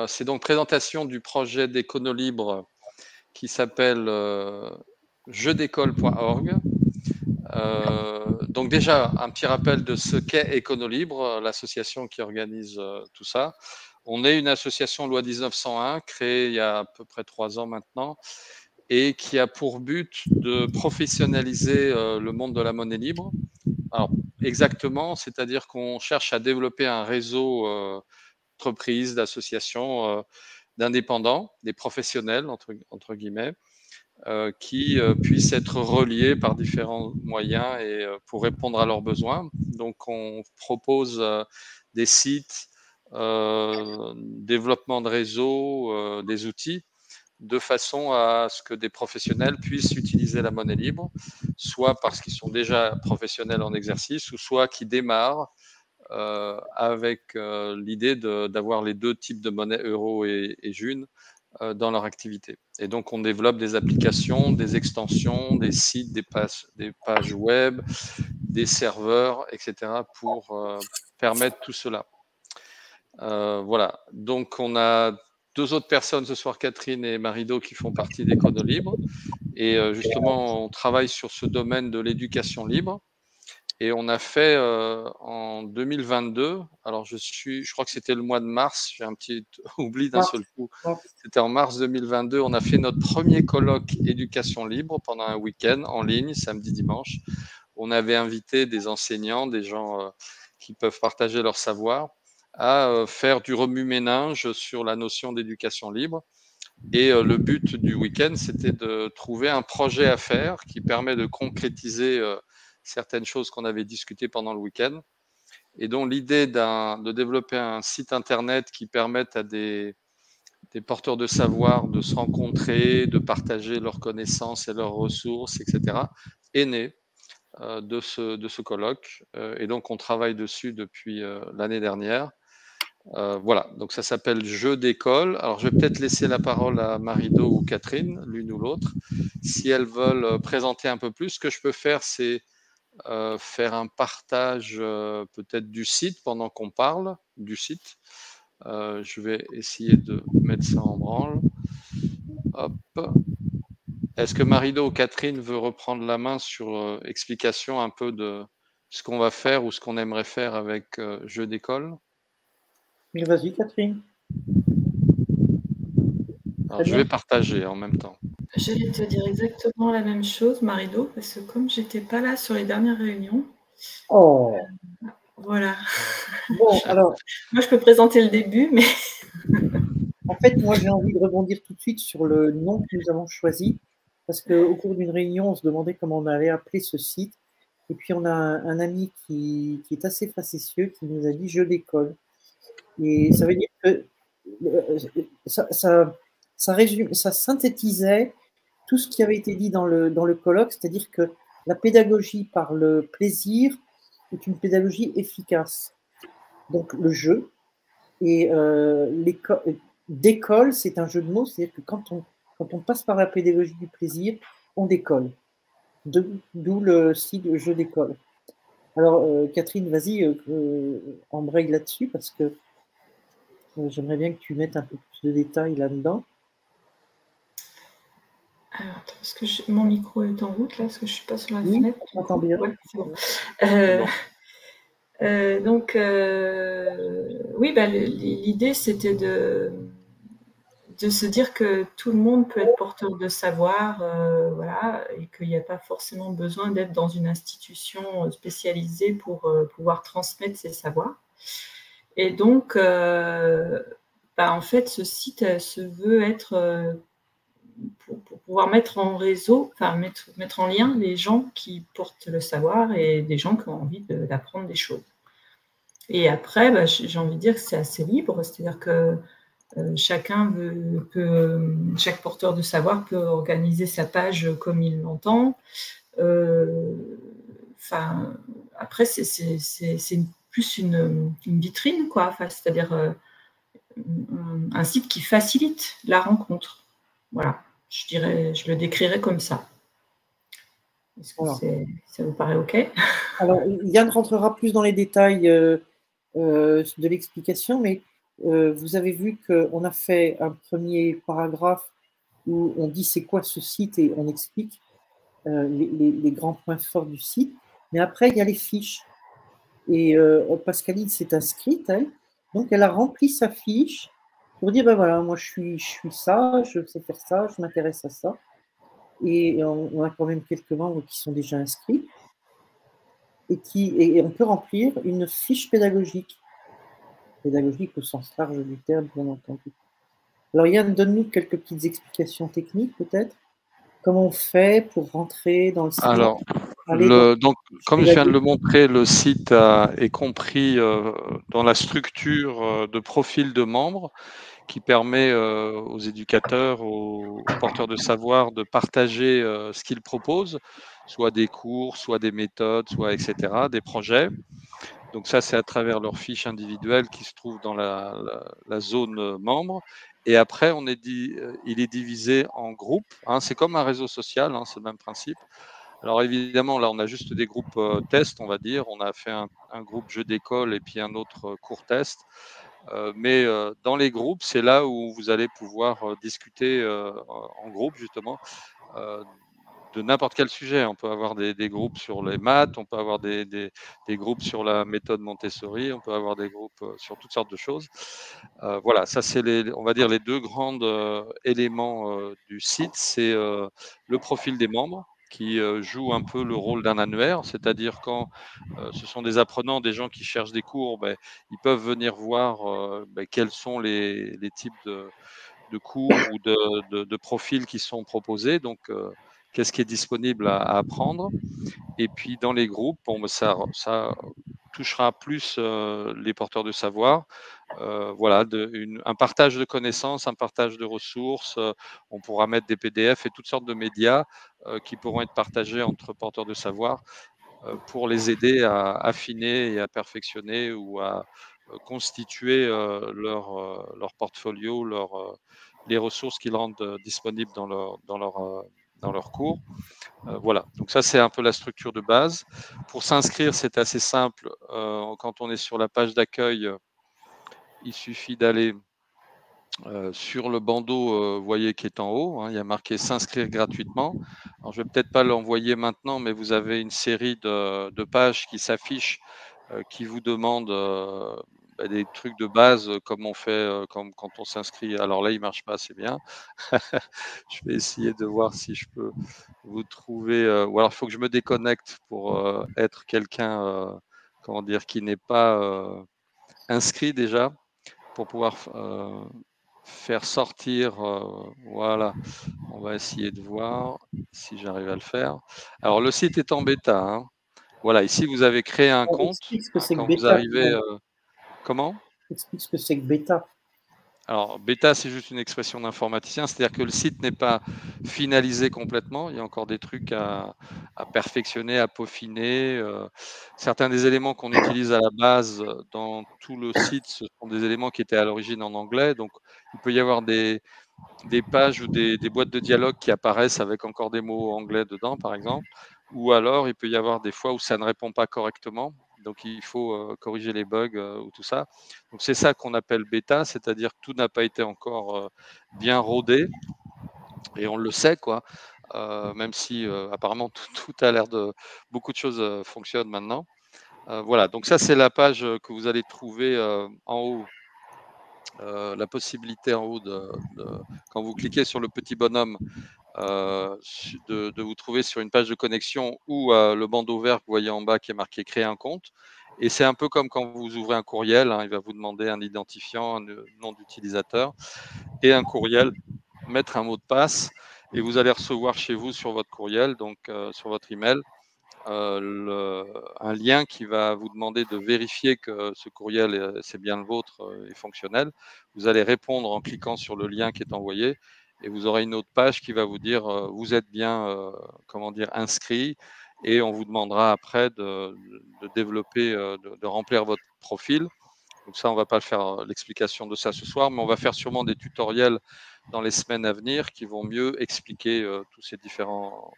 C'est donc présentation du projet d'Éconolibre qui s'appelle jeudécole.org. Donc déjà, un petit rappel de ce qu'est Éconolibre, l'association qui organise tout ça. On est une association loi 1901, créée il y a à peu près 3 ans maintenant, et qui a pour but de professionnaliser le monde de la monnaie libre. Alors, exactement, c'est-à-dire qu'on cherche à développer un réseau d'entreprises, d'associations, d'indépendants, des professionnels, entre guillemets, qui puissent être reliés par différents moyens et pour répondre à leurs besoins. Donc, on propose des sites, développement de réseaux, des outils, de façon à ce que des professionnels puissent utiliser la monnaie libre, soit parce qu'ils sont déjà professionnels en exercice, ou soit qui démarrent avec l'idée d'avoir les deux types de monnaie, euro et june, dans leur activité. Et donc, on développe des applications, des extensions, des sites, des pages web, des serveurs, etc. pour permettre tout cela. Voilà. Donc, on a 2 autres personnes ce soir, Catherine et Marido, qui font partie d'Éconolibre. Et justement, on travaille sur ce domaine de l'éducation libre. Et on a fait en 2022, alors je crois que c'était le mois de mars, j'ai un petit oubli d'un seul coup, c'était en mars 2022, on a fait notre premier colloque éducation libre pendant un week-end en ligne, samedi, dimanche. On avait invité des enseignants, des gens qui peuvent partager leur savoir, à faire du remue-ménage sur la notion d'éducation libre. Et le but du week-end, c'était de trouver un projet à faire qui permet de concrétiser certaines choses qu'on avait discutées pendant le week-end. Et donc, l'idée de développer un site internet qui permette à des porteurs de savoir de se rencontrer, de partager leurs connaissances et leurs ressources, etc., est née de ce colloque. Et donc, on travaille dessus depuis l'année dernière. Voilà, donc ça s'appelle Jeux d'école. Alors, je vais peut-être laisser la parole à Marido ou Catherine, l'une ou l'autre, si elles veulent présenter un peu plus. Ce que je peux faire, c'est faire un partage peut-être du site pendant qu'on parle du site. Je vais essayer de mettre ça en branle. Hop. Est-ce que Marido ou Catherine veut reprendre la main sur explication un peu de ce qu'on va faire ou ce qu'on aimerait faire avec Jeux d'école? Mais vas-y, Catherine. Alors, je vais partager en même temps. J'allais te dire exactement la même chose, Marido, parce que comme j'étais pas là sur les dernières réunions, voilà. Bon, alors, moi, je peux présenter le début, mais en fait, moi, j'ai envie de rebondir tout de suite sur le nom que nous avons choisi, parce qu'au cours d'une réunion, on se demandait comment on allait appeler ce site, et puis on a un ami qui est assez facétieux, qui nous a dit jeu d'école. Et ça veut dire que ça résume, ça synthétisait tout ce qui avait été dit dans le colloque, c'est-à-dire que la pédagogie par le plaisir est une pédagogie efficace. Donc le jeu, et d'école, c'est un jeu de mots, c'est-à-dire que quand on passe par la pédagogie du plaisir, on décolle. D'où le sigle jeu d'école. Alors, Catherine, vas-y, embraye là-dessus, parce que j'aimerais bien que tu mettes un peu plus de détails là-dedans. Alors, attends, parce que mon micro est en route, là, parce que je ne suis pas sur la Oui, fenêtre. on t'entend bien. Ouais, c'est bon. Donc, oui, bah, l'idée, c'était de se dire que tout le monde peut être porteur de savoir, voilà, et qu'il n'y a pas forcément besoin d'être dans une institution spécialisée pour pouvoir transmettre ses savoirs. Et donc, bah, en fait, ce site se veut être pour pouvoir mettre en réseau, enfin mettre en lien les gens qui portent le savoir et des gens qui ont envie d'apprendre des choses. Et après, bah, j'ai envie de dire que c'est assez libre, c'est-à-dire que chaque porteur de savoir peut organiser sa page comme il l'entend. Après, c'est plus une vitrine, quoi. C'est-à-dire un site qui facilite la rencontre. Voilà, je le décrirais comme ça. Est-ce que ça vous paraît OK? Alors, Yann rentrera plus dans les détails de l'explication, mais vous avez vu qu'on a fait un premier paragraphe où on dit c'est quoi ce site et on explique les grands points forts du site. Mais après, il y a les fiches. Et Pascaline s'est inscrite, elle. Donc, elle a rempli sa fiche pour dire, ben voilà, moi, je suis ça, je sais faire ça, je m'intéresse à ça. Et on a quand même quelques membres qui sont déjà inscrits. Et on peut remplir une fiche pédagogique. Pédagogique au sens large du terme, bien entendu. Alors, Yann, donne-nous quelques petites explications techniques, peut-être. Comment on fait pour rentrer dans le site? Alors, donc, comme je viens de le montrer, le site est compris dans la structure de profil de membres qui permet aux éducateurs, aux porteurs de savoir de partager ce qu'ils proposent, soit des cours, soit des méthodes, soit etc., des projets. Donc ça, c'est à travers leur fiche individuelle qui se trouve dans la zone membre. Et après, il est divisé en groupes. Hein, c'est comme un réseau social, hein, c'est le même principe. Alors évidemment, là, on a juste des groupes tests, on va dire. On a fait un groupe jeu d'école et puis un autre cours test. Mais dans les groupes, c'est là où vous allez pouvoir discuter en groupe, justement, de n'importe quel sujet. On peut avoir des groupes sur les maths, on peut avoir des groupes sur la méthode Montessori, on peut avoir des groupes sur toutes sortes de choses. Voilà, ça c'est on va dire les deux grands éléments du site. C'est le profil des membres qui joue un peu le rôle d'un annuaire, c'est-à-dire quand ce sont des apprenants, des gens qui cherchent des cours, ben, ils peuvent venir voir quels sont les types de cours ou de profils qui sont proposés. Donc, qu'est-ce qui est disponible à apprendre. Et puis, dans les groupes, bon, ça touchera plus les porteurs de savoir. Voilà, un partage de connaissances, un partage de ressources. On pourra mettre des PDF et toutes sortes de médias qui pourront être partagés entre porteurs de savoir pour les aider à affiner et à perfectionner ou à constituer leur portfolio, les ressources qu'ils rendent disponibles dans leur cours. Voilà, donc ça c'est un peu la structure de base. Pour s'inscrire, c'est assez simple. Quand on est sur la page d'accueil, il suffit d'aller sur le bandeau, vous voyez, qui est en haut, hein, il y a marqué s'inscrire gratuitement. Alors, je vais peut-être pas l'envoyer maintenant, mais vous avez une série de pages qui s'affichent, qui vous demandent des trucs de base, comme on fait comme quand on s'inscrit. Alors là, il marche pas assez bien. Je vais essayer de voir si je peux vous trouver, ou alors il faut que je me déconnecte pour être quelqu'un, comment dire, qui n'est pas inscrit déjà, pour pouvoir faire sortir, voilà, on va essayer de voir si j'arrive à le faire. Alors le site est en bêta, hein. Voilà, ici vous avez créé un compte. Explique ce que c'est que Quand vous bêta. arrivez, comment? Explique ce que c'est que bêta. Alors, bêta, c'est juste une expression d'informaticien, c'est-à-dire que le site n'est pas finalisé complètement. Il y a encore des trucs à perfectionner, à peaufiner. Certains des éléments qu'on utilise à la base dans tout le site, ce sont des éléments qui étaient à l'origine en anglais. Donc, il peut y avoir des pages ou des boîtes de dialogue qui apparaissent avec encore des mots anglais dedans, par exemple. Ou alors, il peut y avoir des fois où ça ne répond pas correctement. Donc, il faut corriger les bugs ou tout ça. Donc, c'est ça qu'on appelle bêta, c'est-à-dire que tout n'a pas été encore bien rodé. Et on le sait, quoi. Même si apparemment tout a l'air de. Beaucoup de choses fonctionnent maintenant. Voilà, donc ça, c'est la page que vous allez trouver en haut. La possibilité en haut quand vous cliquez sur le petit bonhomme, de vous trouver sur une page de connexion ou le bandeau vert que vous voyez en bas qui est marqué créer un compte. Et c'est un peu comme quand vous ouvrez un courriel, hein, il va vous demander un identifiant, un nom d'utilisateur et un courriel, mettre un mot de passe et vous allez recevoir chez vous sur votre courriel, donc sur votre email, un lien qui va vous demander de vérifier que ce courriel, c'est bien le vôtre, est fonctionnel. Vous allez répondre en cliquant sur le lien qui est envoyé et vous aurez une autre page qui va vous dire vous êtes bien comment dire, inscrit et on vous demandera après de développer, de remplir votre profil. Donc ça, on ne va pas faire l'explication de ça ce soir, mais on va faire sûrement des tutoriels dans les semaines à venir qui vont mieux expliquer tous ces différents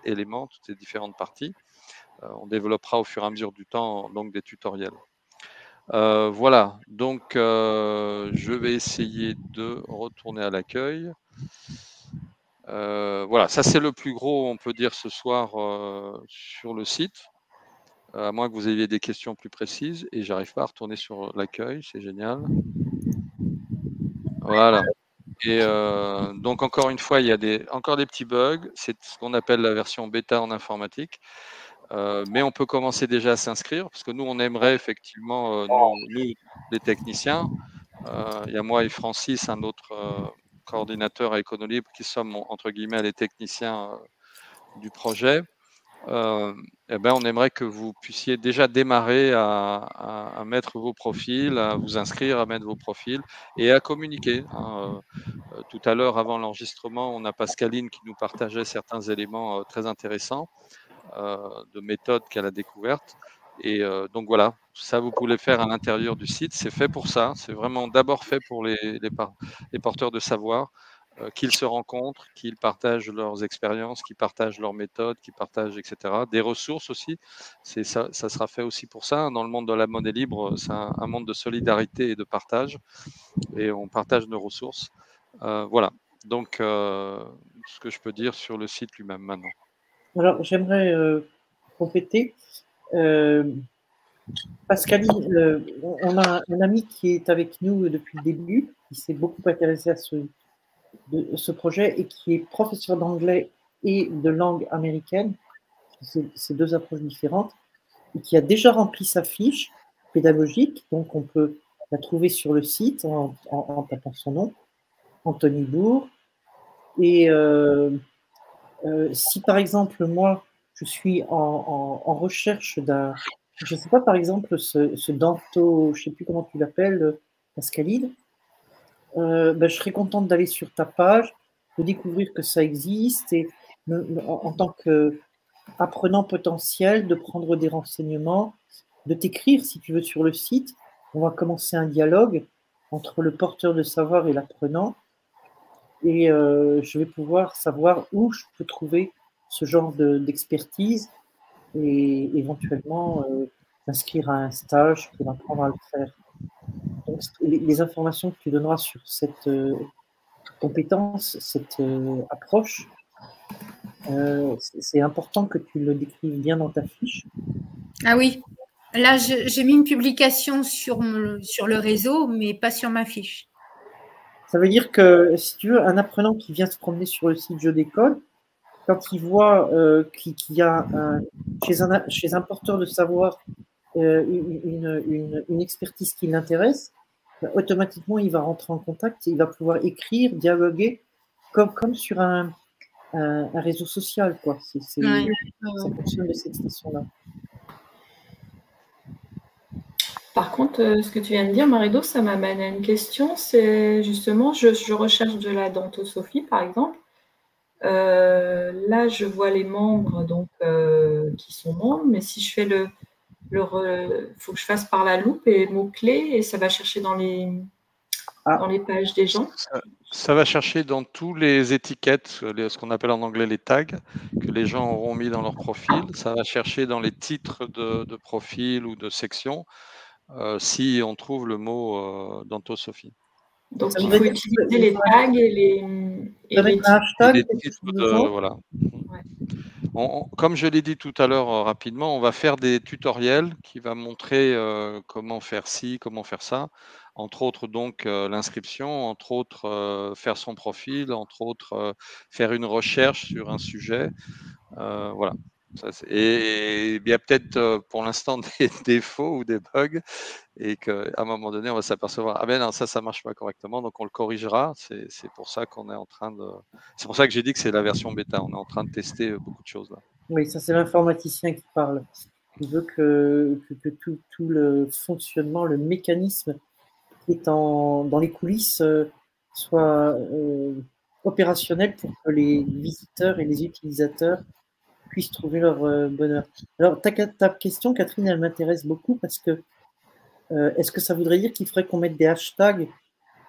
éléments, toutes ces différentes parties. On développera au fur et à mesure du temps donc des tutoriels. Voilà, donc je vais essayer de retourner à l'accueil. Voilà, ça c'est le plus gros, on peut dire, ce soir sur le site, à moins que vous ayez des questions plus précises, et j'arrive pas à retourner sur l'accueil, c'est génial. Voilà. Et donc encore une fois, il y a encore des petits bugs, c'est ce qu'on appelle la version bêta en informatique. Mais on peut commencer déjà à s'inscrire, parce que nous, on aimerait effectivement, nous les techniciens, il y a moi et Francis, un autre coordinateur à Éconolibre, qui sommes, entre guillemets, les techniciens du projet. Eh ben, on aimerait que vous puissiez déjà démarrer à mettre vos profils, à vous inscrire, à mettre vos profils et à communiquer, hein. Tout à l'heure, avant l'enregistrement, on a Pascaline qui nous partageait certains éléments très intéressants de méthode qu'elle a découverte. Et donc voilà, ça vous pouvez le faire à l'intérieur du site. C'est fait pour ça. C'est vraiment d'abord fait pour les porteurs de savoir, qu'ils se rencontrent, qu'ils partagent leurs expériences, qu'ils partagent leurs méthodes, qu'ils partagent, etc. Des ressources aussi. Ça sera fait aussi pour ça. Dans le monde de la monnaie libre, c'est un monde de solidarité et de partage. Et on partage nos ressources. Voilà. Donc, ce que je peux dire sur le site lui-même maintenant. Alors, j'aimerais compléter. Pascaline, on a un ami qui est avec nous depuis le début, qui s'est beaucoup intéressé à ce projet et qui est professeur d'anglais et de langue américaine. C'est deux approches différentes. Et qui a déjà rempli sa fiche pédagogique, donc on peut la trouver sur le site en tapant son nom, Anthony Bourg. Et si par exemple, moi, je suis en recherche d'un, je ne sais pas, par exemple, ce Danto, je ne sais plus comment tu l'appelles, Pascaline, ben, je serais contente d'aller sur ta page, de découvrir que ça existe et en tant qu'apprenant potentiel, de prendre des renseignements, de t'écrire si tu veux sur le site. On va commencer un dialogue entre le porteur de savoir et l'apprenant. Et je vais pouvoir savoir où je peux trouver ce genre d'expertise et éventuellement m'inscrire à un stage pour apprendre à le faire. Donc, les informations que tu donneras sur cette compétence, cette approche, c'est important que tu le décrives bien dans ta fiche. Ah oui, là j'ai mis une publication sur le réseau, mais pas sur ma fiche. Ça veut dire que, si tu veux, un apprenant qui vient se promener sur le site Jeux d'école, quand il voit qu'il y a chez un porteur de savoir une expertise qui l'intéresse, automatiquement, il va rentrer en contact et il va pouvoir écrire, dialoguer comme sur un réseau social, quoi. Ça fonctionne de cette façon-là. Par contre, ce que tu viens de dire, Marido, ça m'amène à une question. C'est justement, je recherche de la dentosophie, par exemple. Là, je vois les membres donc, qui sont membres, mais si je fais faut que je fasse par la loupe et mots-clés, et ça va chercher dans les pages des gens. Ça va chercher dans tous les étiquettes, ce qu'on appelle en anglais les tags, que les gens auront mis dans leur profil. Ça va chercher dans les titres de profil ou de section, si on trouve le mot dentosophie. Donc, il faut utiliser les tags et les hashtags. Voilà. Ouais. Comme je l'ai dit tout à l'heure rapidement, on va faire des tutoriels qui vont montrer comment faire ci, comment faire ça. Entre autres, donc, l'inscription, entre autres, faire son profil, entre autres, faire une recherche sur un sujet. Voilà. Et il y a peut-être pour l'instant des défauts ou des bugs et qu'à un moment donné, on va s'apercevoir, ah ben non, ça marche pas correctement, donc on le corrigera. C'est pour ça qu'on est en train de... C'est pour ça que j'ai dit que c'est la version bêta. On est en train de tester beaucoup de choses là. Oui, ça c'est l'informaticien qui parle. Il veut que tout le fonctionnement, le mécanisme qui est dans les coulisses soit opérationnel pour que les visiteurs et les utilisateurs puissent trouver leur bonheur. Alors, ta question, Catherine, elle m'intéresse beaucoup parce que est-ce que ça voudrait dire qu'il faudrait qu'on mette des hashtags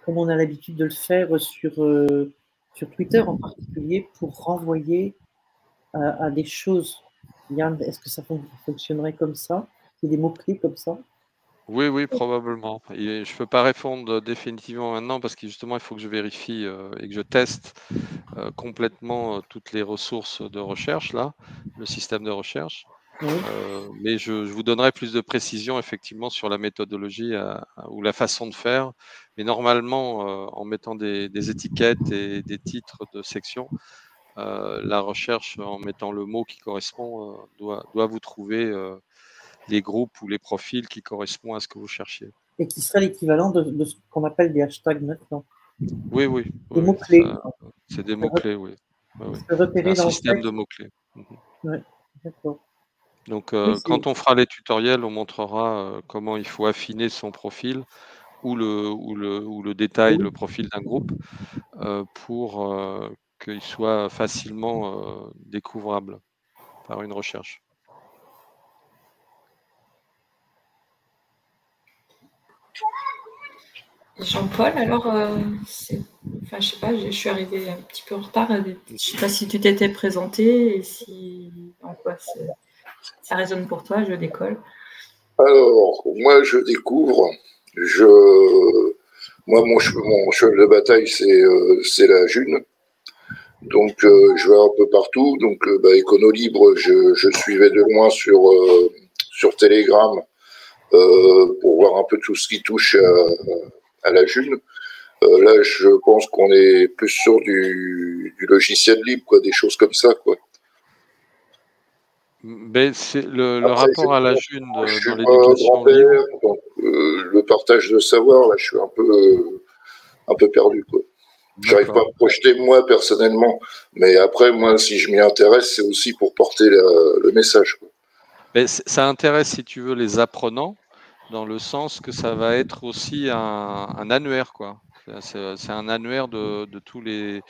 comme on a l'habitude de le faire sur Twitter en particulier pour renvoyer à des choses? Yann, est-ce que ça fonctionnerait comme ça? C'est des mots-clés comme ça? Oui, oui, probablement. Et je ne peux pas répondre définitivement maintenant parce que justement, il faut que je vérifie et que je teste complètement toutes les ressources de recherche, là, le système de recherche. Oui. Mais je vous donnerai plus de précision effectivement sur la méthodologie ou la façon de faire. Mais normalement, en mettant des étiquettes et des titres de section, la recherche, en mettant le mot qui correspond, doit vous trouver les groupes ou les profils qui correspondent à ce que vous cherchiez. Et qui serait l'équivalent de ce qu'on appelle des hashtags maintenant. Oui, oui, Des oui, mots-clés. c'est des mots-clés, oui. Oui, oui. Se repérer C'est un dans le système texte. de mots-clés. Ouais, d'accord. Donc, Oui, quand on fera les tutoriels, on montrera comment il faut affiner son profil ou le détail, oui. le profil d'un groupe pour qu'il soit facilement découvrable par une recherche. Jean-Paul, alors, enfin, je sais pas, je suis arrivée un petit peu en retard. Je sais pas si tu t'étais présenté et si en quoi ça résonne pour toi, je décolle. Alors, moi, je découvre. Moi, mon cheval de bataille, c'est la June. Donc, je vais un peu partout. Donc, Éconolibre, je suivais de loin sur Telegram pour voir un peu tout ce qui touche à la June. Là, je pense qu'on est plus sur du logiciel libre, quoi, des choses comme ça, quoi. Mais c'est le Après, rapport à la June je suis dans pas l'éducation libre. grand-père, donc le partage de savoir, là, je suis un peu perdu, quoi. J'arrive pas à me projeter moi personnellement, mais après moi si je m'y intéresse, c'est aussi pour porter le message, quoi. Mais ça intéresse, si tu veux, les apprenants, dans le sens que ça va être aussi un annuaire, quoi. C'est un annuaire de tous les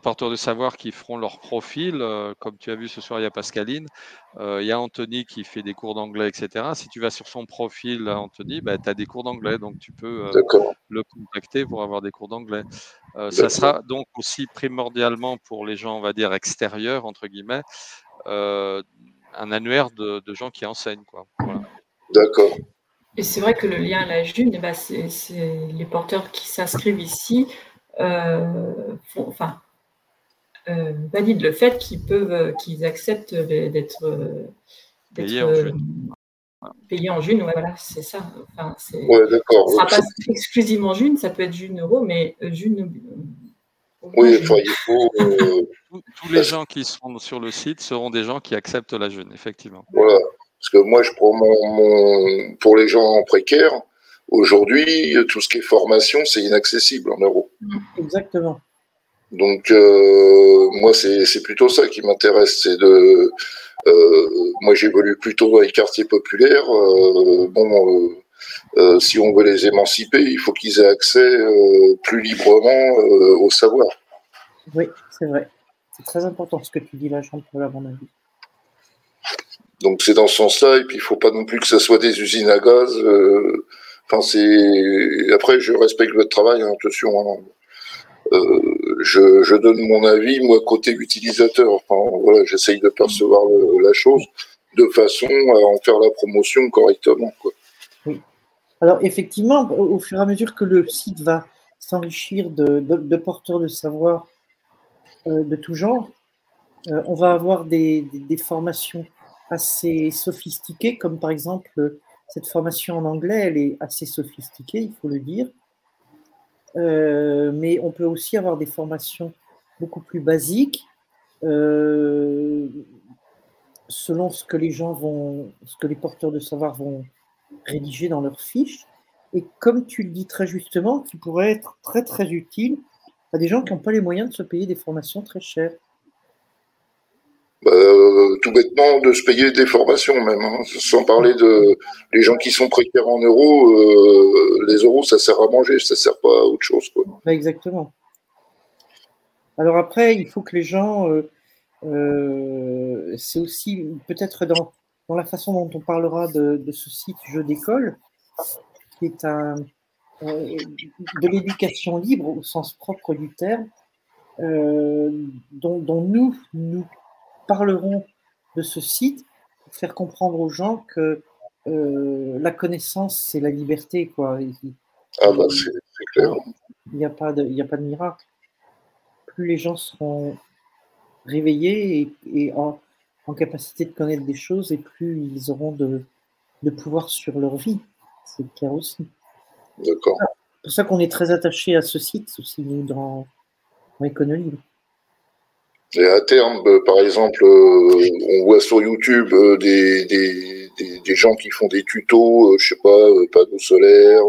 porteurs de savoir qui feront leur profil. Comme tu as vu ce soir, il y a Pascaline, il y a Anthony qui fait des cours d'anglais, etc. Si tu vas sur son profil, Anthony, bah, tu as des cours d'anglais, donc tu peux le contacter pour avoir des cours d'anglais. Ça sera donc aussi primordialement pour les gens, on va dire, extérieurs, entre guillemets, un annuaire de gens qui enseignent, quoi. Voilà. D'accord. Et c'est vrai que le lien à la June, bah, c'est les porteurs qui s'inscrivent ici valident le fait qu'ils acceptent d'être payés en June. Ouais, voilà, c'est ça. Enfin, ouais, d'accord. Ce ne sera pas exclusivement June, ça peut être June Euro, mais June. Oui, enfin, il faut. Tous les gens qui seront sur le site seront des gens qui acceptent la June, effectivement. Voilà. Parce que moi, je prends pour les gens précaires. Aujourd'hui, tout ce qui est formation, c'est inaccessible en euros. Exactement. Donc, moi, c'est plutôt ça qui m'intéresse. C'est moi, j'évolue plutôt dans les quartiers populaires. Si on veut les émanciper, il faut qu'ils aient accès plus librement au savoir. Oui, c'est vrai. C'est très important ce que tu dis là, Jean-Paul, à mon avis. Donc c'est dans ce sens-là, et puis il ne faut pas non plus que ça soit des usines à gaz. Après, je respecte votre travail, hein, attention. Hein. Je donne mon avis, moi, côté utilisateur. Enfin, voilà, j'essaye de percevoir la chose de façon à en faire la promotion correctement, quoi. Oui. Alors, effectivement, au fur et à mesure que le site va s'enrichir de porteurs de savoir de tout genre, on va avoir des formations assez sophistiquées, comme par exemple, cette formation en anglais, elle est assez sophistiquée, il faut le dire. Mais on peut aussi avoir des formations beaucoup plus basiques, selon ce que les porteurs de savoir vont rédiger dans leurs fiches. Et comme tu le dis très justement, qui pourrait être très très utile à des gens qui n'ont pas les moyens de se payer des formations très chères. Tout bêtement de se payer des formations même, hein, sans parler de les gens qui sont précaires en euros. Les euros, ça sert à manger, ça sert pas à autre chose, quoi. Exactement. Alors après, il faut que les gens, c'est aussi peut-être dans la façon dont on parlera de ce site Jeux d'école, qui est de l'éducation libre au sens propre du terme, dont nous parlerons de ce site pour faire comprendre aux gens que la connaissance, c'est la liberté, quoi. Ah bah c'est clair. Il n'y a pas de miracle. Plus les gens seront réveillés et en capacité de connaître des choses, et plus ils auront de pouvoir sur leur vie. C'est clair aussi. D'accord. C'est pour ça qu'on est très attaché à ce site aussi, nous, dans Éconolibre. Et à terme, par exemple, on voit sur YouTube des gens qui font des tutos, je sais pas, panneaux solaires,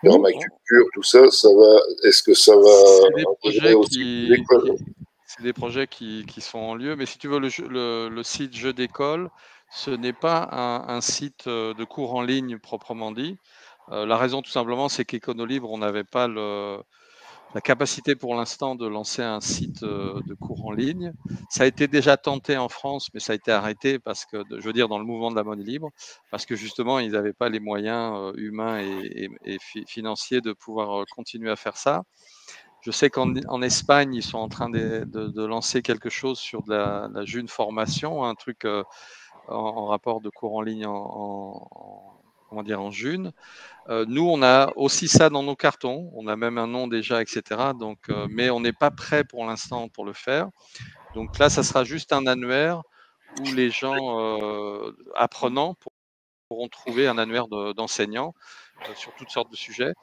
permaculture, tout ça. Ça va. Est-ce que ça va C'est des projets qui sont en lieu, mais si tu veux, le site Jeux d'école, ce n'est pas un site de cours en ligne proprement dit. La raison, tout simplement, c'est qu'Éconolibre, on n'avait pas la capacité pour l'instant de lancer un site de cours en ligne. Ça a été déjà tenté en France, mais ça a été arrêté parce que, je veux dire, dans le mouvement de la monnaie libre, parce que justement, ils n'avaient pas les moyens humains et financiers de pouvoir continuer à faire ça. Je sais qu'en Espagne, ils sont en train de lancer quelque chose sur de la June formation, un truc en rapport de cours en ligne comment dire, en June. Nous, on a aussi ça dans nos cartons. On a même un nom déjà, etc. Donc, mais on n'est pas prêt pour l'instant pour le faire. Donc là, ça sera juste un annuaire où les gens apprenants pourront trouver un annuaire d'enseignants sur toutes sortes de sujets.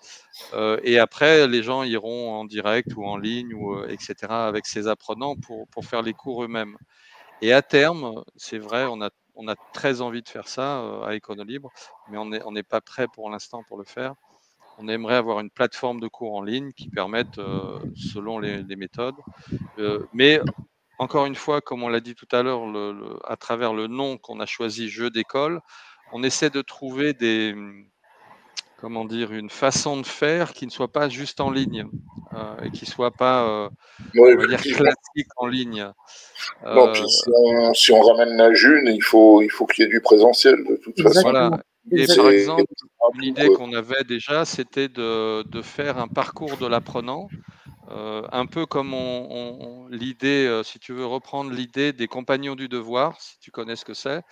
Et après, les gens iront en direct ou en ligne, ou, etc. avec ces apprenants pour faire les cours eux-mêmes. Et à terme, c'est vrai, on a très envie de faire ça à Éconolibre, mais on n'est pas prêt pour l'instant pour le faire. On aimerait avoir une plateforme de cours en ligne qui permette, selon les méthodes. Mais encore une fois, comme on l'a dit tout à l'heure, à travers le nom qu'on a choisi, Jeux d'école, on essaie de trouver comment dire, une façon de faire qui ne soit pas juste en ligne et qui ne soit pas, on va dire, classique en ligne. Non, puis si on ramène la June, il faut qu'il y ait du présentiel de toute façon. Voilà. Et par exemple, une idée qu'on avait déjà, c'était de faire un parcours de l'apprenant, un peu comme l'idée, si tu veux reprendre l'idée des compagnons du devoir, si tu connais ce que c'est,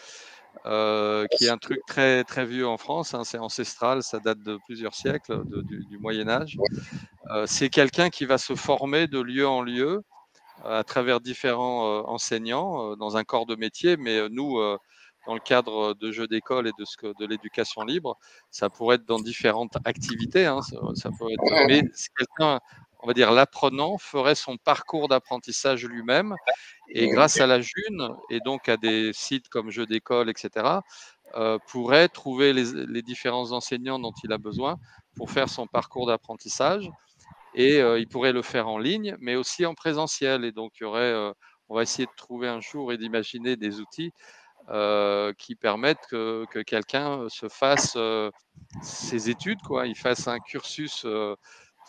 qui est un truc très, très vieux en France, hein, c'est ancestral, ça date de plusieurs siècles, du Moyen-Âge. C'est quelqu'un qui va se former de lieu en lieu à travers différents enseignants dans un corps de métier, mais nous, dans le cadre de jeux d'école et de l'éducation libre, ça pourrait être dans différentes activités. Hein, ça peut être, mais quelqu'un, on va dire, l'apprenant ferait son parcours d'apprentissage lui-même, et grâce à la June et donc à des sites comme Jeux d'école, etc., pourrait trouver les différents enseignants dont il a besoin pour faire son parcours d'apprentissage. Et il pourrait le faire en ligne, mais aussi en présentiel. Et donc, on va essayer de trouver un jour et d'imaginer des outils qui permettent que quelqu'un se fasse ses études, quoi. Il fasse un cursus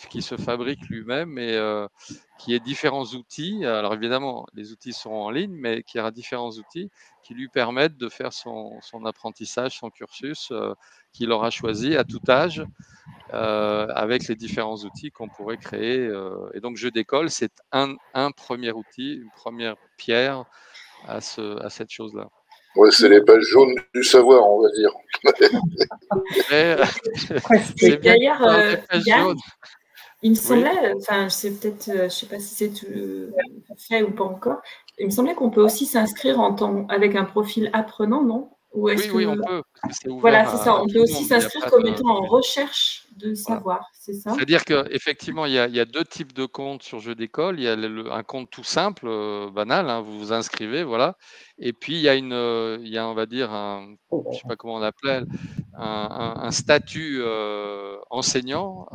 qui se fabrique lui-même et qui ait différents outils. Alors évidemment, les outils seront en ligne, mais qui aura différents outils qui lui permettent de faire son apprentissage, son cursus qu'il aura choisi à tout âge. Avec les différents outils qu'on pourrait créer. Et donc, Jeux d'école, c'est un premier outil, une première pierre à cette chose-là. Ouais, c'est les pages jaunes du savoir, on va dire. C'est bien. D'ailleurs, Yann, il me semblait, enfin, c'est peut-être, je ne sais pas si c'est fait ou pas encore, il me semblait qu'on peut aussi s'inscrire avec un profil apprenant, non? Oui, on peut. Voilà, c'est ça. On peut aussi s'inscrire comme étant en recherche de savoir, c'est ça? C'est-à-dire qu'effectivement, il y a deux types de comptes sur Jeux d'école. Il y a un compte tout simple, banal, hein, vous vous inscrivez, voilà. Et puis, il y a, on va dire, je ne sais pas comment on appelle, un statut enseignant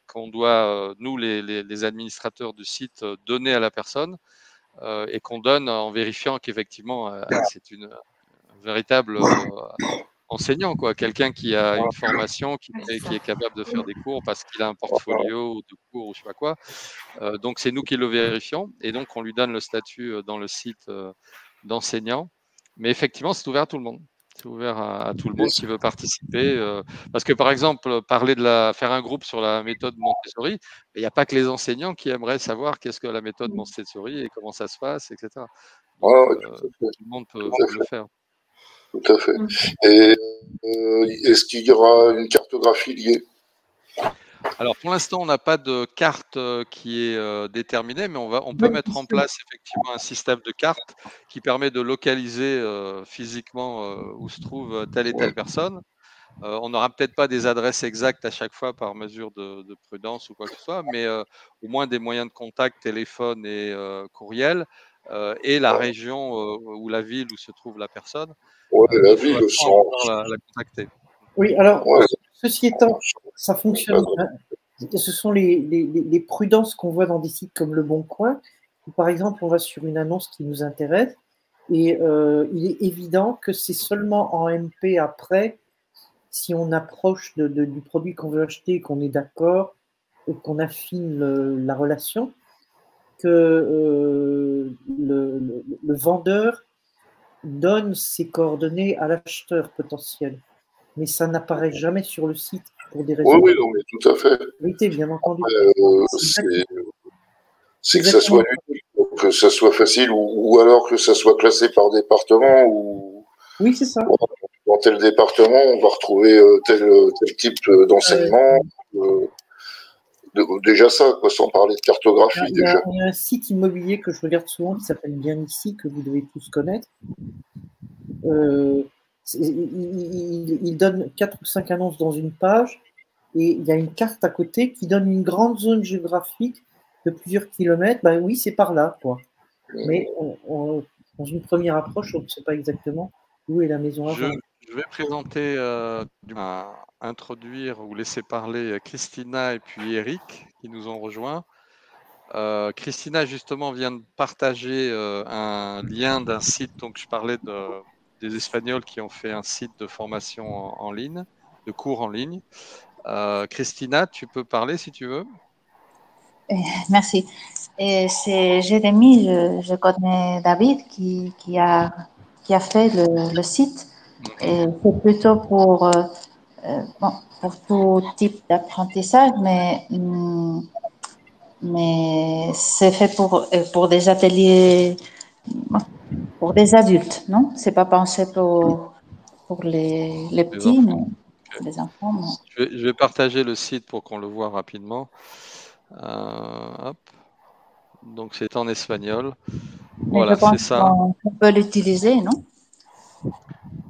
qu'on doit, nous, les administrateurs du site, donner à la personne et qu'on donne en vérifiant qu'effectivement, c'est un véritable enseignant, quoi, quelqu'un qui a une formation, qui est capable de faire des cours parce qu'il a un portfolio de cours ou je sais pas quoi. Donc c'est nous qui le vérifions et donc on lui donne le statut dans le site d'enseignant. Mais effectivement, c'est ouvert à tout le monde. C'est ouvert à tout le monde qui veut participer. Parce que par exemple, faire un groupe sur la méthode Montessori, il n'y a pas que les enseignants qui aimeraient savoir qu'est-ce que la méthode Montessori et comment ça se passe, etc. Donc, tout le monde peut le faire. Tout à fait. Et est-ce qu'il y aura une cartographie liée? Alors pour l'instant, on n'a pas de carte qui est déterminée, mais on peut mettre en place effectivement un système de cartes qui permet de localiser physiquement où se trouve telle et telle personne. On n'aura peut-être pas des adresses exactes à chaque fois par mesure de prudence ou quoi que ce soit, mais au moins des moyens de contact, téléphone et courriel, et la région ou la ville où se trouve la personne, Ouais, la de ville, façon à pouvoir la contacter. Oui, alors, Ouais. ceci étant, ça fonctionne. Ce sont les prudences qu'on voit dans des sites comme Le Bon Coin, où par exemple, on va sur une annonce qui nous intéresse, et il est évident que c'est seulement en MP après, si on approche du produit qu'on veut acheter, qu'on est d'accord, et qu'on affine la relation, que le vendeur donne ses coordonnées à l'acheteur potentiel. Mais ça n'apparaît jamais sur le site pour des raisons Oui, non, mais tout à fait. sécurité, bien entendu. C'est que ça soit unique, que ça soit facile, ou alors que ça soit classé par département, ou oui, c'est ça. Dans tel département, on va retrouver tel type d'enseignement. Déjà ça, quoi, sans parler de cartographie. Il y a un site immobilier que je regarde souvent qui s'appelle Bien Ici, que vous devez tous connaître. Il donne 4 ou 5 annonces dans une page et il y a une carte à côté qui donne une grande zone géographique de plusieurs kilomètres. Ben oui, c'est par là, quoi. Mais dans une première approche, on ne sait pas exactement où est la maison à vendre. Je vais présenter, introduire ou laisser parler Christina et puis Eric qui nous ont rejoints. Christina justement vient de partager un lien d'un site, donc je parlais des Espagnols qui ont fait un site de formation en ligne, de cours en ligne. Christina, tu peux parler si tu veux. Merci. C'est Jérémy, je connais David qui a fait le site. Et c'est plutôt pour tout type d'apprentissage, mais c'est fait pour des ateliers, pour des adultes, non? C'est pas pensé pour les petits, mais les enfants. Non. Je vais partager le site pour qu'on le voit rapidement. Hop. Donc c'est en espagnol. Mais voilà, c'est ça. On peut l'utiliser, non?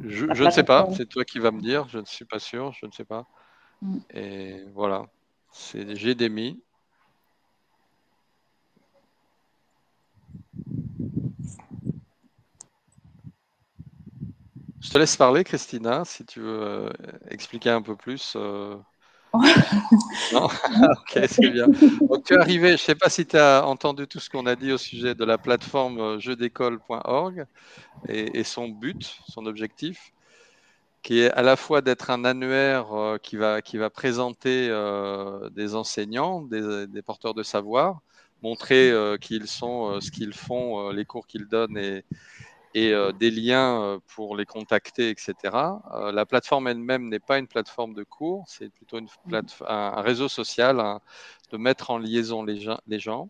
Je ne sais pas, c'est toi qui vas me dire, je ne suis pas sûr, je ne sais pas. Et voilà, c'est GDMI. Je te laisse parler, Christina, si tu veux expliquer un peu plus. Non. Ok, c'est bien. Donc tu es arrivé, je ne sais pas si tu as entendu tout ce qu'on a dit au sujet de la plateforme jeudécole.org et son but, son objectif, qui est à la fois d'être un annuaire qui va présenter des enseignants, des porteurs de savoir, montrer qui ils sont, ce qu'ils font, les cours qu'ils donnent et des liens pour les contacter, etc. La plateforme elle-même n'est pas une plateforme de cours, c'est plutôt un réseau social, de mettre en liaison les gens.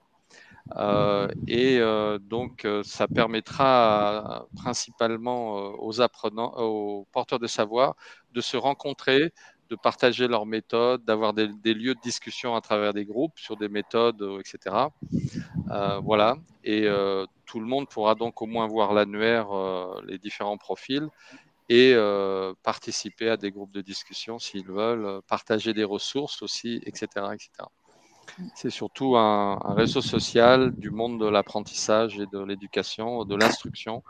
Donc, ça permettra principalement aux apprenants, aux porteurs de savoir, de se rencontrer, de partager leurs méthodes, d'avoir des lieux de discussion à travers des groupes sur des méthodes, etc. Voilà. Et tout le monde pourra donc au moins voir l'annuaire, les différents profils et participer à des groupes de discussion s'ils veulent, partager des ressources aussi, etc., etc. C'est surtout un réseau social du monde de l'apprentissage et de l'éducation, de l'instruction,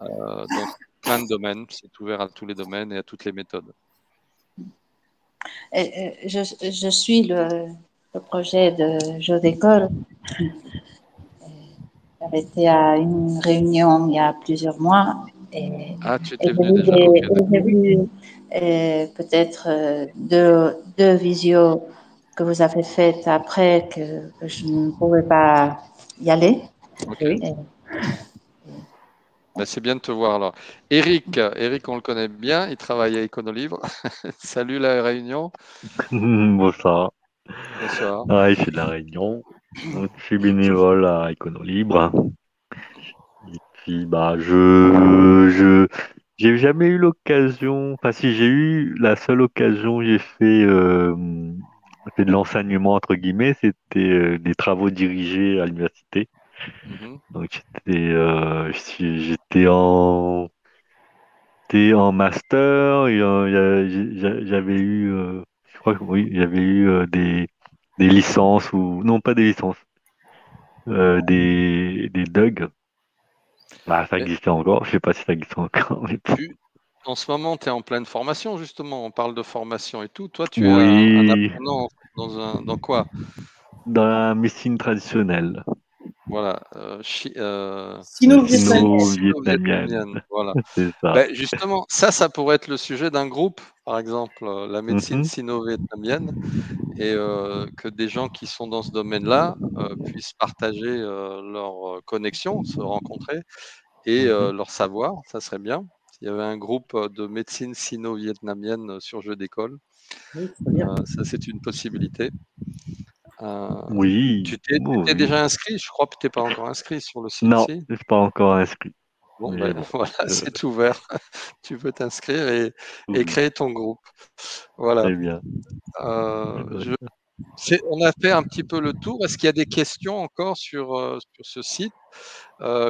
dans plein de domaines. C'est ouvert à tous les domaines et à toutes les méthodes. Je suis le projet de jeu d'école. J'avais été à une réunion il y a plusieurs mois. Tu étais venu déjà. J'ai vu peut-être deux visios que vous avez faites après que je ne pouvais pas y aller. Okay. C'est bien de te voir alors. Eric, on le connaît bien, il travaille à Éconolivre. Salut la Réunion. Bonsoir. Bonsoir. Ouais, je suis de la Réunion. Donc, je suis bénévole à Éconolibre. Et puis, J'ai jamais eu l'occasion, enfin si j'ai eu la seule occasion, fait de l'enseignement entre guillemets, c'était des travaux dirigés à l'université. Mhm. Donc j'étais en master et j'avais eu, je crois que oui, j'avais eu des licences ou non pas des licences, des DUG. Bah ça Mais existait encore, je sais pas si ça existe encore. Mais... en ce moment, tu es en pleine formation, justement. On parle de formation et tout. Toi, tu es un Oui, apprenant dans quoi? dans la médecine traditionnelle, Voilà, Sino-vietnamienne. sino-vietnamienne, sino-vietnamienne, voilà. c'est ça. Ben, justement, ça pourrait être le sujet d'un groupe, par exemple, la médecine Mhm, sino-vietnamienne, et que des gens qui sont dans ce domaine-là puissent partager leurs connexions, se rencontrer et mhm. leur savoir. Ça serait bien. S'il y avait un groupe de médecine sino-vietnamienne sur jeu d'école, Oui, très bien. ça c'est une possibilité. Oui, Tu t'es oui. déjà inscrit? Je crois que tu n'es pas encore inscrit sur le site, Non, si? je suis pas encore inscrit. Bon, Mais ben bon, voilà, euh, c'est ouvert. Tu peux t'inscrire et oui, créer ton groupe. Voilà. très bien. Euh, je- Ouais. on a fait un petit peu le tour. Est-ce qu'il y a des questions encore sur ce site?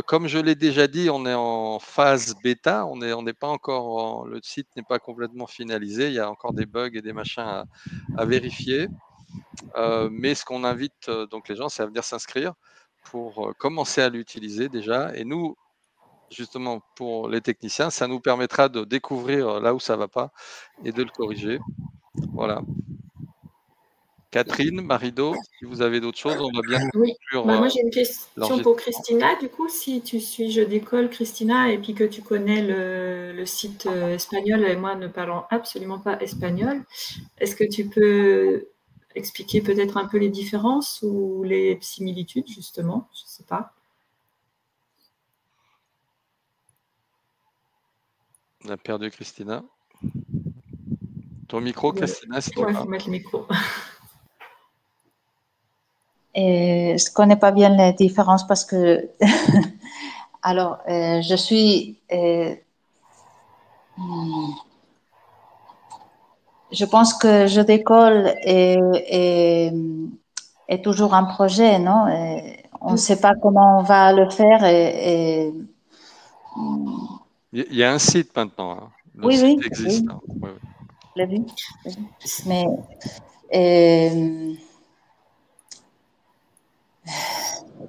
Comme je l'ai déjà dit, on est en phase bêta. On n'est pas encore, le site n'est pas complètement finalisé. Il y a encore des bugs et des machins à vérifier. Mais ce qu'on invite donc les gens, c'est à venir s'inscrire pour commencer à l'utiliser déjà. Et nous, justement, pour les techniciens, ça nous permettra de découvrir là où ça ne va pas et de le corriger. Voilà. Catherine, Marido, si vous avez d'autres choses, on va bientôt Oui, conclure moi j'ai une question pour l'enregistrement. Christina. Du coup, si tu suis Jeu d'école, Christina, et puis que tu connais le site espagnol, et moi ne parlant absolument pas espagnol, est-ce que tu peux expliquer peut-être un peu les différences ou les similitudes, justement? Je ne sais pas. On a perdu Christina. Ton micro, Christina, si tu Il faut parles. mettre le micro. Et je ne connais pas bien les différences parce que, alors, je suis, je pense que Jeu d'école est toujours un projet, non? Et on ne sait pas comment on va le faire Il y a un site maintenant. Hein. Le oui, site oui, existe. oui, Hein. Ouais, ouais. je l'ai vu. Mais, euh,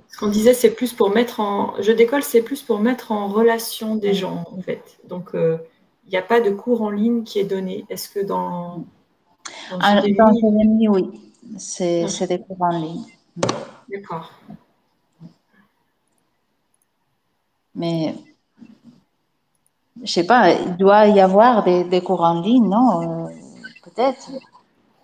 Ce qu'on disait, c'est plus pour mettre en jeu d'école, c'est plus pour mettre en relation des gens, en fait. Donc, il n'y a pas de cours en ligne qui est donné. Est-ce que dans dans Udemy, Udemy, oui, c'est des cours en ligne. d'accord. Mais je sais pas, il doit y avoir des cours en ligne, non? Peut-être.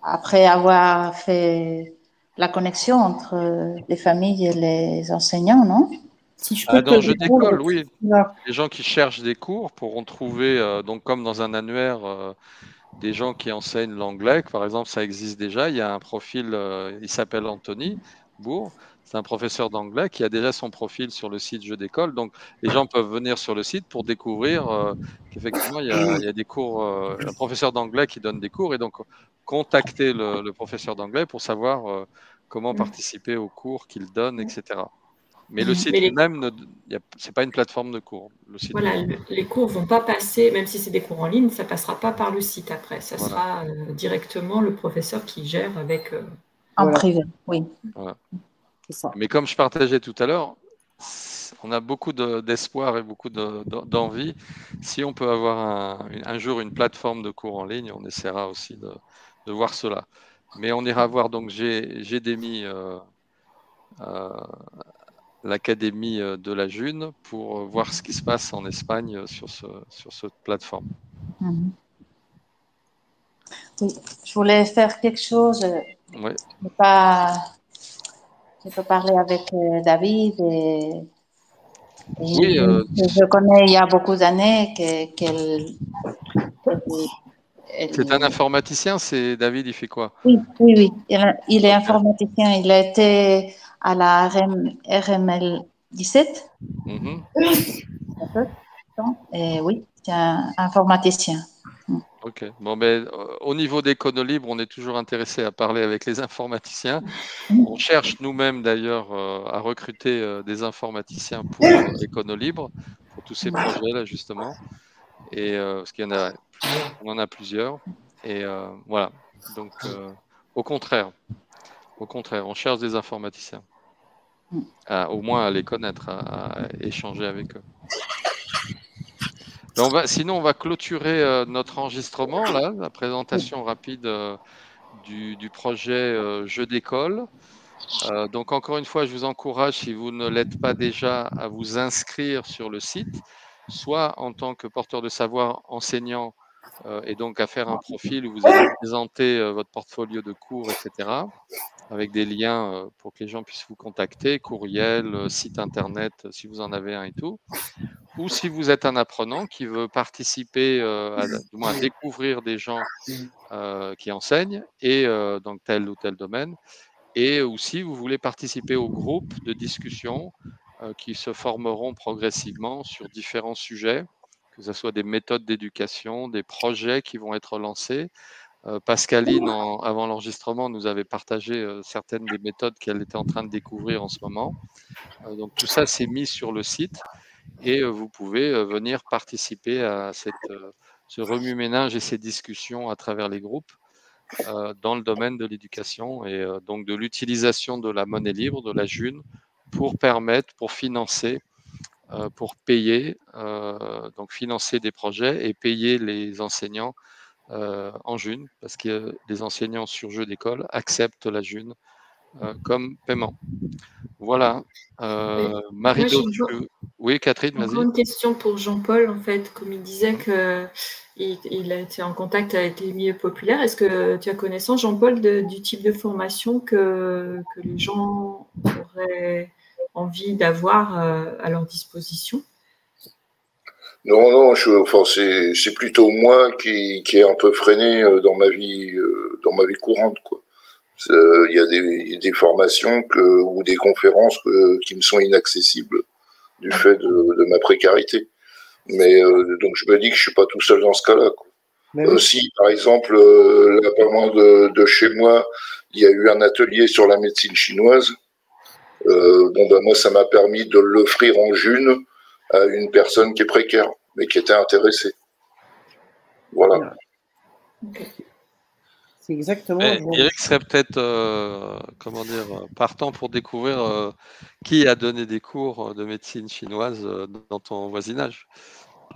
Après avoir fait la connexion entre les familles et les enseignants, non? Si je peux te Dans jeu répondre, d'école, oui. Christina. Les gens qui cherchent des cours pourront trouver, donc comme dans un annuaire, des gens qui enseignent l'anglais. Par exemple, ça existe déjà. Il y a un profil, il s'appelle Anthony Bourg. C'est un professeur d'anglais qui a déjà son profil sur le site Jeu d'école. Donc, les gens peuvent venir sur le site pour découvrir qu'effectivement, il y a des cours, un professeur d'anglais qui donne des cours. Et donc, contacter le professeur d'anglais pour savoir comment participer aux cours qu'il donne, etc. Mais le site Mais lui-même, c'est pas une plateforme de cours. Le site voilà, les cours ne vont pas passer, même si c'est des cours en ligne, ça ne passera pas par le site après. Ça voilà. sera directement le professeur qui gère avec. En Voilà. privé, oui. Voilà. C'est ça. Mais comme je partageais tout à l'heure, on a beaucoup d'espoir et beaucoup d'envie. Si on peut avoir un jour une plateforme de cours en ligne, on essaiera aussi de voir cela. Mais on ira voir donc GDMI, l'Académie de la June, pour voir ce qui se passe en Espagne sur cette plateforme. Mhm. Oui, je voulais faire quelque chose. Ouais. Je peux parler avec David Oui, je connais il y a beaucoup d'années c'est un informaticien, c'est David, il fait quoi? oui, oui, oui. Il est Ok. informaticien. Il a été à la RML 17. Mhm. Et oui. informaticien. Ok. Bon, ben, au niveau d'Éconolibres, on est toujours intéressé à parler avec les informaticiens. On cherche nous-mêmes d'ailleurs à recruter des informaticiens pour Éconolibres, pour tous ces projets-là justement. Et parce qu'il y en a, on en a plusieurs. Et voilà. Donc, au contraire, on cherche des informaticiens. Au moins à les connaître, à échanger avec eux. Sinon, on va clôturer notre enregistrement, là, la présentation rapide du projet Jeux d'école. Donc, encore une fois, je vous encourage, si vous ne l'êtes pas déjà, à vous inscrire sur le site, soit en tant que porteur de savoir enseignant, et donc à faire un profil où vous allez présenter votre portfolio de cours, etc., avec des liens pour que les gens puissent vous contacter, courriel, site internet, si vous en avez un et tout. Ou si vous êtes un apprenant qui veut participer, du moins à découvrir des gens qui enseignent et dans tel ou tel domaine, et aussi vous voulez participer au groupe de discussion qui se formeront progressivement sur différents sujets, que ce soit des méthodes d'éducation, des projets qui vont être lancés. Pascaline, avant l'enregistrement, nous avait partagé certaines des méthodes qu'elle était en train de découvrir en ce moment. Donc tout ça, c'est mis sur le site. Et vous pouvez venir participer à ce remue-ménage et ces discussions à travers les groupes dans le domaine de l'éducation et donc de l'utilisation de la monnaie libre, de la June, pour financer, pour payer, donc financer des projets et payer les enseignants en June, parce que les enseignants sur Jeux d'école acceptent la June comme paiement. Voilà. Marie-Do, oui, Catherine, vas-y. Encore une question pour Jean-Paul, en fait, comme il disait qu'il a été en contact avec les milieux populaires. Est-ce que tu as connaissance, Jean-Paul, du type de formation que les gens auraient envie d'avoir à leur disposition? Non, c'est plutôt moi qui est un peu freiné dans ma vie courante, quoi. Il y a des formations ou des conférences qui me sont inaccessibles du fait de ma précarité. Mais donc je me dis que je suis pas tout seul dans ce cas-là, quoi. Si par exemple là pas loin de chez moi, il y a eu un atelier sur la médecine chinoise, moi ça m'a permis de l'offrir en June à une personne qui est précaire, mais qui était intéressée. Voilà. Okay. C'est exactement. Eric serait peut-être, partant pour découvrir qui a donné des cours de médecine chinoise dans ton voisinage.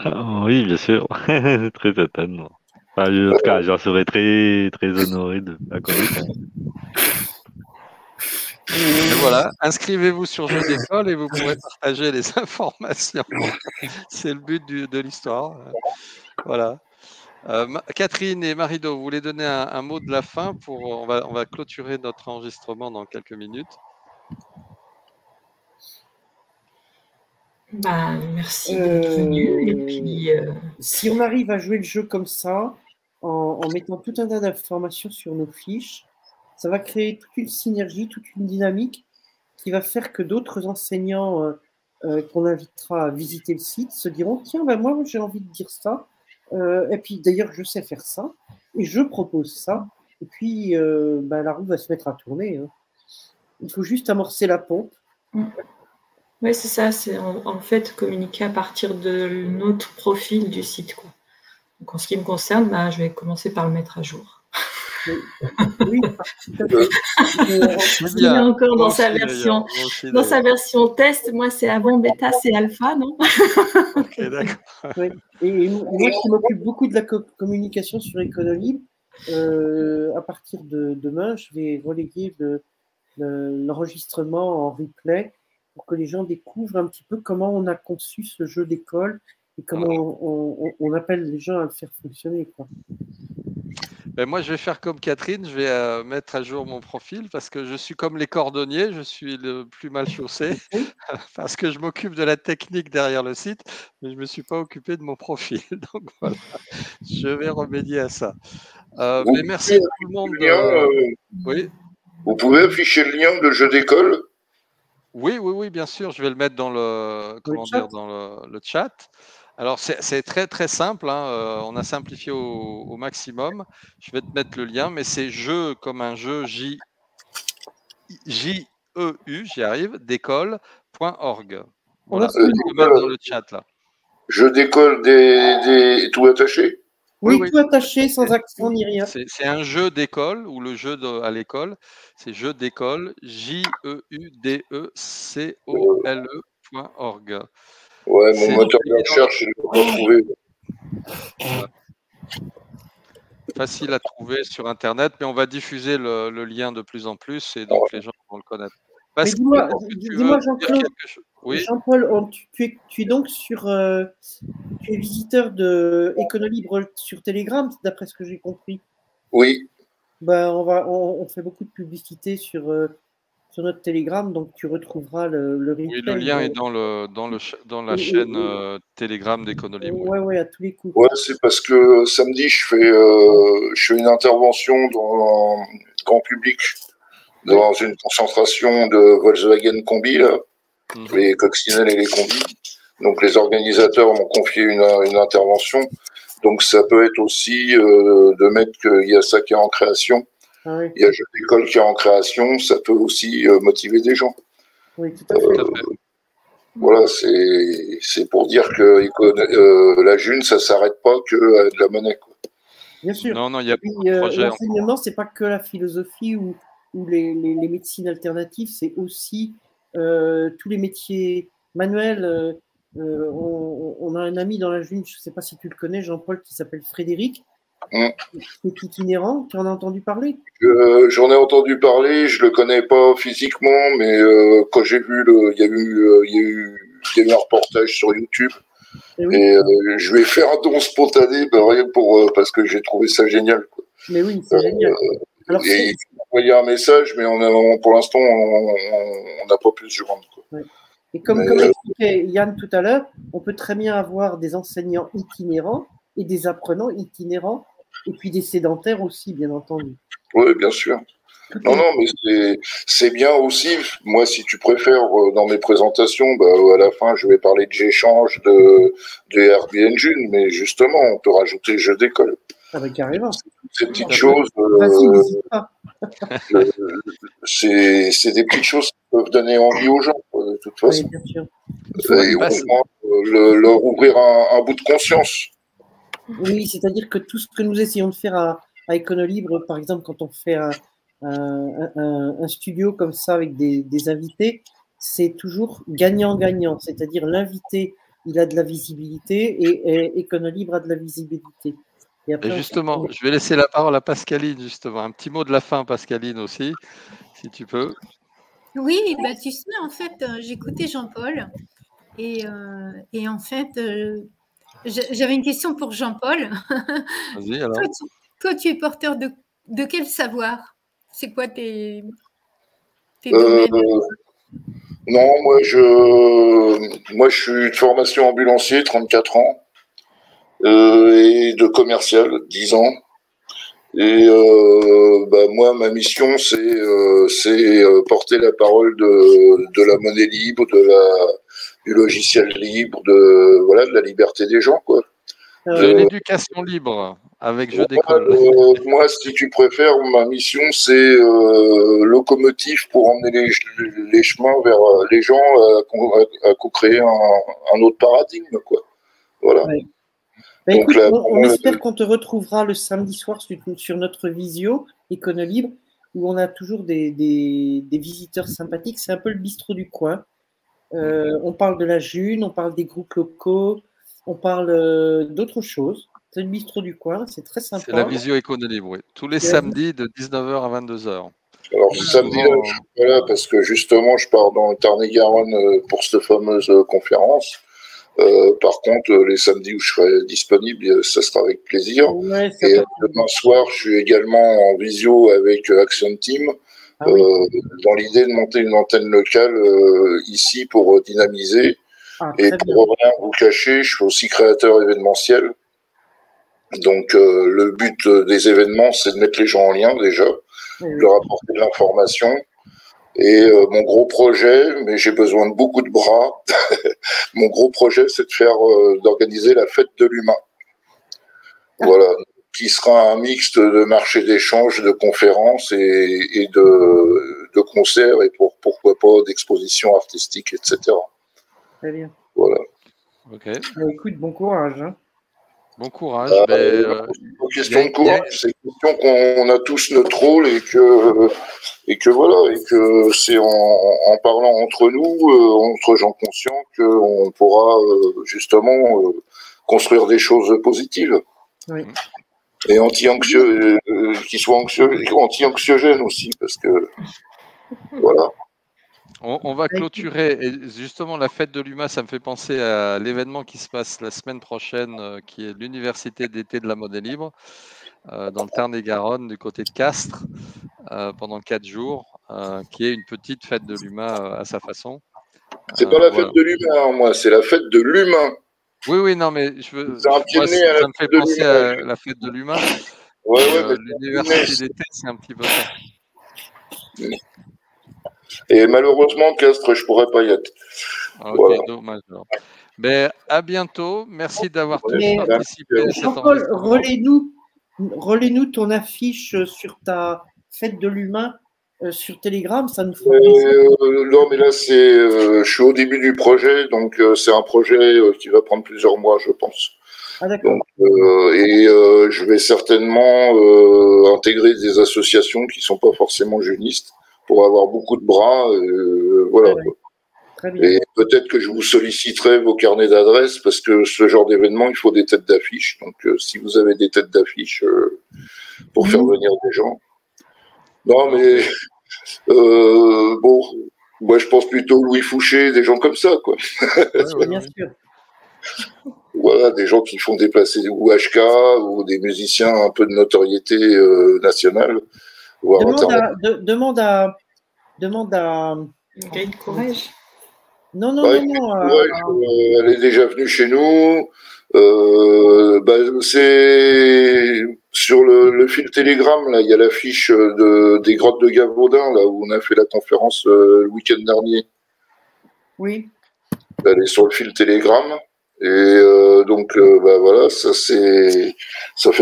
Oui, bien sûr, très certainement. Enfin, en tout cas, j'en serais très, très honoré de la connaître. Et voilà, inscrivez-vous sur Jeux d'école et vous pourrez partager les informations. C'est le but de l'histoire. Voilà. Catherine et Marie-Do, vous voulez donner un mot de la fin on va clôturer notre enregistrement dans quelques minutes. Merci d'être venu. Et puis, si on arrive à jouer le jeu comme ça, en mettant tout un tas d'informations sur nos fiches, ça va créer toute une synergie, toute une dynamique qui va faire que d'autres enseignants qu'on invitera à visiter le site se diront « Tiens, moi j'ai envie de dire ça. Et puis d'ailleurs, je sais faire ça. Et je propose ça. » Et puis, la roue va se mettre à tourner. Hein. Il faut juste amorcer la pompe. Oui, c'est ça. C'est en fait communiquer à partir de notre profil du site, quoi. Donc, en ce qui me concerne, je vais commencer par le mettre à jour. Oui, il est encore dans sa version test. Moi, c'est avant bêta, c'est alpha, non? Ok, d'accord. Oui. Et moi qui m'occupe beaucoup de la communication sur Éconolibre, à partir de demain, je vais relayer l'enregistrement en replay pour que les gens découvrent un petit peu comment on a conçu ce jeu d'école et comment on appelle les gens à le faire fonctionner, quoi. Ben moi, je vais faire comme Catherine, je vais mettre à jour mon profil parce que je suis comme les cordonniers, je suis le plus mal chaussé parce que je m'occupe de la technique derrière le site, mais je ne me suis pas occupé de mon profil. Donc voilà, je vais remédier à ça. Mais merci à tout le monde. Oui. Vous pouvez afficher le lien de jeu d'école? Oui, bien sûr, je vais le mettre dans le chat. Alors, c'est très très simple, hein. On a simplifié au maximum. Je vais te mettre le lien, mais c'est jeu comme un jeu, J-E-U, j'y arrive, d'école.org. Voilà, je vais te mettre dans le chat là. Je décolle tout attaché? Oui, tout attaché, sans accent ni rien. C'est un jeu d'école, ou le jeu à l'école. C'est jeu d'école, J-E-U-D-E-C-O-L-E.org. Ouais, mon moteur de recherche, je ne peux pas trouver. Voilà. Facile à trouver sur Internet, mais on va diffuser le lien de plus en plus, et donc les gens vont le connaître. Mais dis-moi, Jean-Claude, oui. Jean-Paul, tu es donc tu es visiteur de Éconolibre sur Telegram, d'après ce que j'ai compris. Oui. Ben, on fait beaucoup de publicité sur notre Telegram, donc tu retrouveras le replay. Oui, le lien est dans la chaîne Telegram d'Éconolibre. Oui, à tous les coups. Ouais, c'est parce que samedi, je fais une intervention dans grand public, dans une concentration de Volkswagen Combi, là, les coccinelles et les combis. Donc les organisateurs m'ont confié une intervention. Donc ça peut être aussi de mettre qu'il y a ça qui est en création. Ah oui. Il y a jeu d'école qui est en création, ça peut aussi motiver des gens. Oui, tout à fait. Voilà, c'est pour dire que la June, ça s'arrête pas que à de la monnaie, quoi. Bien sûr. Non, il y a beaucoup de projets. L'enseignement, c'est pas que la philosophie ou les médecines alternatives, c'est aussi tous les métiers manuels. On a un ami dans la June, je ne sais pas si tu le connais, Jean-Paul, qui s'appelle Frédéric, qui est itinérant. Tu en as entendu parler? J'en ai entendu parler, je le connais pas physiquement, mais quand j'ai vu il y a eu un reportage sur YouTube. Et je vais faire un don spontané, rien parce que j'ai trouvé ça génial, quoi. Mais oui, c'est génial. Alors, il m'a envoyé un message, mais pour l'instant, on n'a pas pu se joindre, quoi. Ouais. Et comme expliquait Yann tout à l'heure, on peut très bien avoir des enseignants itinérants et des apprenants itinérants, et puis des sédentaires aussi, bien entendu. Oui, bien sûr. Non, mais c'est bien aussi. Moi, si tu préfères, dans mes présentations, à la fin, je vais parler de Géchange, de Airbnb, mais justement, on peut rajouter jeu d'école. Ah ben carrément. Ces petites choses. Vas-y, n'hésite pas. C'est des petites choses qui peuvent donner envie aux gens, de toute façon. Oui, bien sûr. Et au moins, leur ouvrir un bout de conscience. Oui, c'est-à-dire que tout ce que nous essayons de faire à Éconolibre, par exemple, quand on fait un studio comme ça avec des invités, c'est toujours gagnant-gagnant. C'est-à-dire l'invité, il a de la visibilité et Éconolibre a de la visibilité. Et justement, je vais laisser la parole à Pascaline, justement. Un petit mot de la fin, Pascaline, aussi, si tu peux. Oui, tu sais, en fait, j'écoutais Jean-Paul et en fait, j'avais une question pour Jean-Paul. Vas-y, alors. Toi, tu es porteur de quel savoir? C'est quoi tes domaines? Non, moi je suis de formation ambulancier, 34 ans, et de commercial, 10 ans. Et moi, ma mission, c'est porter la parole de la monnaie libre, du logiciel libre, de la liberté des gens, quoi. De l'éducation libre avec jeu d'école. Moi, si tu préfères, ma mission, c'est locomotive pour emmener les chemins vers les gens à co-créer un autre paradigme, quoi. Voilà. Ouais. Donc, écoute, on espère qu'on te retrouvera le samedi soir sur notre visio Éconolibre, où on a toujours des visiteurs sympathiques. C'est un peu le bistrot du coin. On parle de la June, on parle des groupes locaux, on parle d'autres choses. C'est le bistrot du coin, c'est très sympa. C'est la visio Éconolibre, oui. Tous les samedis de 19h à 22h. Alors, ce samedi-là, je suis pas là parce que justement, je pars dans le Tarn-et-Garonne pour cette fameuse conférence. Par contre, les samedis où je serai disponible, ça sera avec plaisir. Ouais, et demain soir, je suis également en visio avec Action Team, dans l'idée de monter une antenne locale ici pour dynamiser. Et pour rien vous cacher, je suis aussi créateur événementiel. Donc, le but des événements, c'est de mettre les gens en lien déjà, de leur apporter de l'information. Et mon gros projet, mais j'ai besoin de beaucoup de bras, mon gros projet, c'est d'organiser la fête de l'humain. Voilà, qui sera un mixte de marché d'échange, de conférences et de concerts et pourquoi pas d'expositions artistiques, etc. Très bien. Voilà. Ok. Écoute, bon courage. Hein. Bon courage. Question de courage, c'est question qu'on a tous notre rôle et que voilà, et que c'est en parlant entre nous, entre gens conscients, qu'on pourra justement construire des choses positives. Oui. Et qui soient anti-anxiogènes aussi, parce que voilà. On va clôturer. Et justement, la fête de l'humain, ça me fait penser à l'événement qui se passe la semaine prochaine, qui est l'université d'été de la monnaie libre, dans le Tarn-et-Garonne, du côté de Castres, pendant 4 jours, qui est une petite fête de l'humain à sa façon. C'est pas la fête de l'humain, moi, c'est la fête de l'humain. Oui, non, mais ça me fait penser à la fête de l'humain. Ouais, l'université d'été, c'est un petit peu ça. Et malheureusement, Castres, je pourrais pas y être. Ok, voilà. Dommage. Mais à bientôt. Merci d'avoir tous participé à cet Jean-Paul, enregistrement. relais-nous ton affiche sur ta fête de l'humain sur Telegram, ça nous fera non, mais là, je suis au début du projet, donc c'est un projet qui va prendre plusieurs mois, je pense. Ah, d'accord. Je vais certainement intégrer des associations qui sont pas forcément jeunistes pour avoir beaucoup de bras. Voilà. Très bien. Et peut-être que je vous solliciterai vos carnets d'adresses parce que ce genre d'événement, il faut des têtes d'affiche. Donc, si vous avez des têtes d'affiche pour faire venir des gens. Non, mais bon, moi je pense plutôt Louis Fouché, des gens comme ça, quoi. Bien sûr. Voilà, des gens qui font déplacer ou HK ou des musiciens un peu de notoriété nationale. Demande à Gaëlle Courage. Non. Elle est déjà venue chez nous. C'est sur le fil Telegram, là, il y a l'affiche des grottes de Gavaudin, là où on a fait la conférence le week-end dernier. Oui. Elle est sur le fil Telegram. Et donc, voilà, ça fait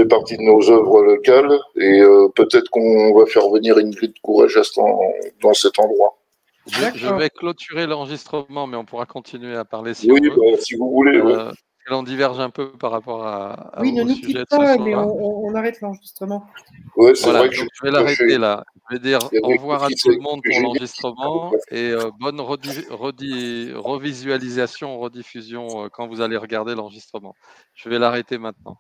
partie de nos œuvres locales. Et peut-être qu'on va faire venir Ingrid Courage dans cet endroit. Je vais clôturer l'enregistrement, mais on pourra continuer à parler si on veut. Si vous voulez. On diverge un peu par rapport à ne nous sujet quitte de pas, ce mais soir. on arrête l'enregistrement. Ouais, c'est vrai que donc je vais l'arrêter là. Je vais dire au revoir à tout le monde pour l'enregistrement et bonne revisualisation, rediffusion quand vous allez regarder l'enregistrement. Je vais l'arrêter maintenant.